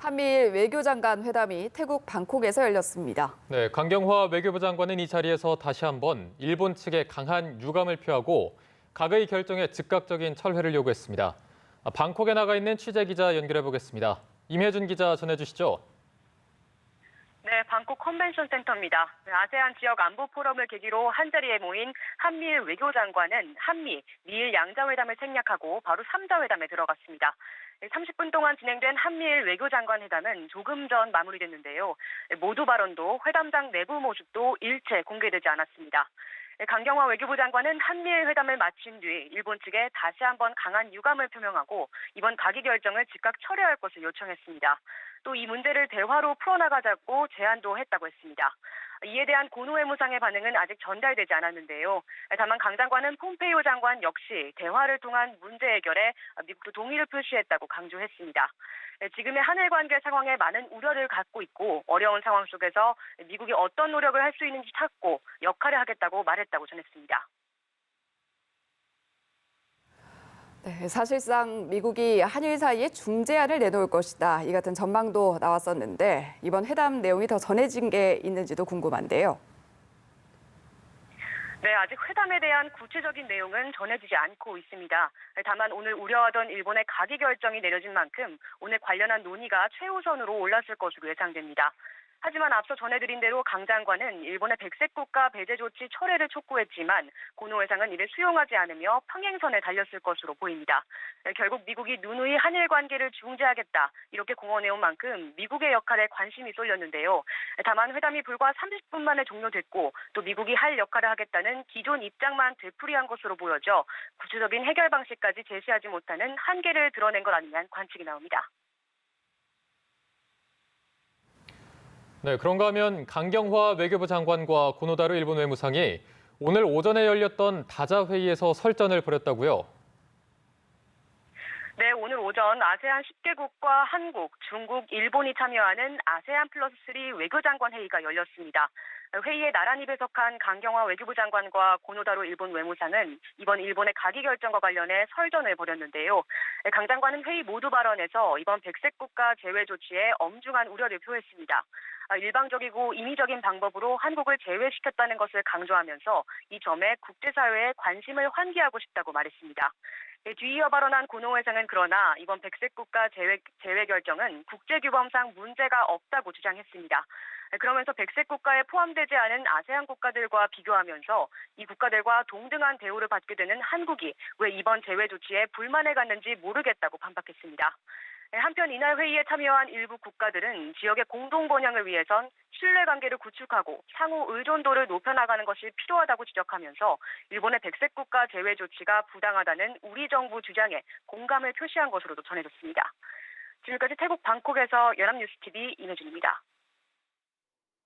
한미일 외교장관 회담이 태국 방콕에서 열렸습니다. 네, 강경화 외교부 장관은 이 자리에서 다시 한번 일본 측에 강한 유감을 표하고 각의 결정에 즉각적인 철회를 요구했습니다. 방콕에 나가 있는 취재 기자 연결해 보겠습니다. 임혜준 기자 전해주시죠. 네, 방콕 컨벤션 센터입니다. 아세안 지역 안보 포럼을 계기로 한자리에 모인 한미일 외교장관은 한미, 미일 양자회담을 생략하고 바로 3자회담에 들어갔습니다. 30분 동안 진행된 한미일 외교장관 회담은 조금 전 마무리됐는데요. 모두 발언도 회담장 내부 모습도 일체 공개되지 않았습니다. 강경화 외교부 장관은 한미일 회담을 마친 뒤 일본 측에 다시 한번 강한 유감을 표명하고 이번 가기 결정을 즉각 철회할 것을 요청했습니다. 또 이 문제를 대화로 풀어나가자고 제안도 했다고 했습니다. 이에 대한 고노 외무상의 반응은 아직 전달되지 않았는데요. 다만 강 장관은 폼페이오 장관 역시 대화를 통한 문제 해결에 미국도 동의를 표시했다고 강조했습니다. 지금의 한일 관계 상황에 많은 우려를 갖고 있고 어려운 상황 속에서 미국이 어떤 노력을 할 수 있는지 찾고 역할을 하겠다고 말했다고 전했습니다. 네, 사실상 미국이 한일 사이에 중재안을 내놓을 것이다. 이 같은 전망도 나왔었는데 이번 회담 내용이 더 전해진 게 있는지도 궁금한데요. 네, 아직 회담에 대한 구체적인 내용은 전해지지 않고 있습니다. 다만 오늘 우려하던 일본의 가기 결정이 내려진 만큼 오늘 관련한 논의가 최우선으로 올랐을 것으로 예상됩니다. 하지만 앞서 전해드린 대로 강 장관은 일본의 백색 국가 배제 조치 철회를 촉구했지만 고노 회상은 이를 수용하지 않으며 평행선에 달렸을 것으로 보입니다. 결국 미국이 누누이 한일 관계를 중재하겠다 이렇게 공언해온 만큼 미국의 역할에 관심이 쏠렸는데요. 다만 회담이 불과 30분 만에 종료됐고 또 미국이 할 역할을 하겠다는 기존 입장만 되풀이한 것으로 보여져 구체적인 해결 방식까지 제시하지 못하는 한계를 드러낸 것 아니냐는 관측이 나옵니다. 네, 그런가 하면 강경화 외교부 장관과 고노다루 일본 외무상이 오늘 오전에 열렸던 다자 회의에서 설전을 벌였다고요? 네, 오늘 오전 아세안 10개국과 한국, 중국, 일본이 참여하는 아세안 플러스 3 외교장관 회의가 열렸습니다. 회의에 나란히 배석한 강경화 외교부 장관과 고노다로 일본 외무상은 이번 일본의 가기 결정과 관련해 설전을 벌였는데요. 강 장관은 회의 모두 발언에서 이번 백색 국가 제외 조치에 엄중한 우려를 표했습니다. 일방적이고 임의적인 방법으로 한국을 제외시켰다는 것을 강조하면서 이 점에 국제사회의 관심을 환기하고 싶다고 말했습니다. 뒤이어 발언한 고노 회상은 그러나 이번 백색 국가 제외 결정은 국제규범상 문제가 없다고 주장했습니다. 그러면서 백색 국가에 포함되지 않은 아세안 국가들과 비교하면서 이 국가들과 동등한 대우를 받게 되는 한국이 왜 이번 제외 조치에 불만을 갖는지 모르겠다고 반박했습니다. 한편 이날 회의에 참여한 일부 국가들은 지역의 공동 번영을 위해선 신뢰관계를 구축하고 상호 의존도를 높여나가는 것이 필요하다고 지적하면서 일본의 백색 국가 제외 조치가 부당하다는 우리 정부 주장에 공감을 표시한 것으로도 전해졌습니다. 지금까지 태국 방콕에서 연합뉴스TV 임혜준입니다.